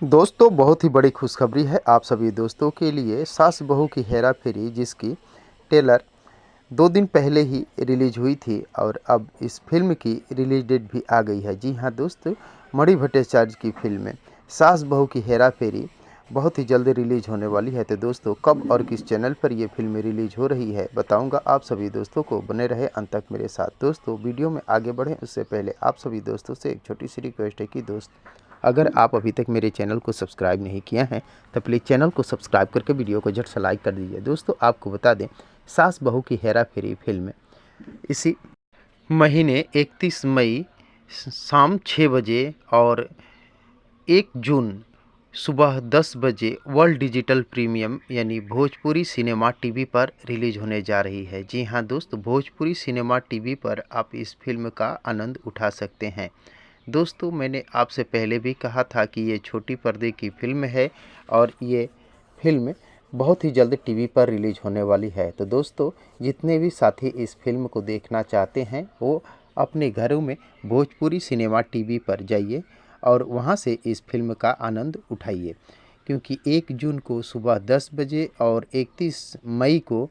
दोस्तों बहुत ही बड़ी खुशखबरी है आप सभी दोस्तों के लिए। सास बहू की हेरा फेरी जिसकी ट्रेलर 2 दिन पहले ही रिलीज हुई थी और अब इस फिल्म की रिलीज डेट भी आ गई है। जी हाँ दोस्तों, मणि भट्टाचार्य की फिल्म सास बहू की हेरा फेरी बहुत ही जल्द रिलीज होने वाली है। तो दोस्तों कब और किस चैनल पर ये फिल्म रिलीज हो रही है बताऊंगा आप सभी दोस्तों को, बने रहे अंत तक मेरे साथ। दोस्तों वीडियो में आगे बढ़ें उससे पहले आप सभी दोस्तों से एक छोटी सी रिक्वेस्ट है कि दोस्त अगर आप अभी तक मेरे चैनल को सब्सक्राइब नहीं किया है तो प्लीज़ चैनल को सब्सक्राइब करके वीडियो को झट से लाइक कर दीजिए। दोस्तों आपको बता दें, सास बहू की हेरा फेरी फिल्म इसी महीने 31 मई शाम 6 बजे और 1 जून सुबह 10 बजे वर्ल्ड डिजिटल प्रीमियम यानी भोजपुरी सिनेमा टीवी पर रिलीज होने जा रही है। जी हाँ दोस्तों, भोजपुरी सिनेमा टीवी पर आप इस फिल्म का आनंद उठा सकते हैं। दोस्तों मैंने आपसे पहले भी कहा था कि ये छोटी पर्दे की फिल्म है और ये फिल्म बहुत ही जल्द टीवी पर रिलीज होने वाली है। तो दोस्तों जितने भी साथी इस फिल्म को देखना चाहते हैं वो अपने घरों में भोजपुरी सिनेमा टीवी पर जाइए और वहाँ से इस फिल्म का आनंद उठाइए, क्योंकि 1 जून को सुबह 10 बजे और 31 मई को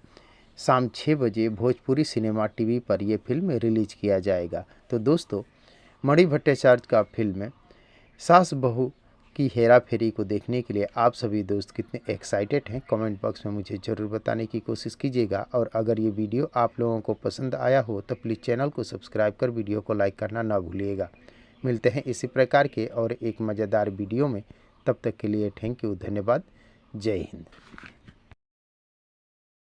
शाम 6 बजे भोजपुरी सिनेमा टीवी पर यह फिल्म रिलीज किया जाएगा। तो दोस्तों मणि भट्टाचार्य का फिल्म सास बहू की हेरा फेरी को देखने के लिए आप सभी दोस्त कितने एक्साइटेड हैं कमेंट बॉक्स में मुझे ज़रूर बताने की कोशिश कीजिएगा। और अगर ये वीडियो आप लोगों को पसंद आया हो तो प्लीज़ चैनल को सब्सक्राइब कर वीडियो को लाइक करना ना भूलिएगा। मिलते हैं इसी प्रकार के और एक मज़ेदार वीडियो में, तब तक के लिए थैंक यू, धन्यवाद, जय हिंद।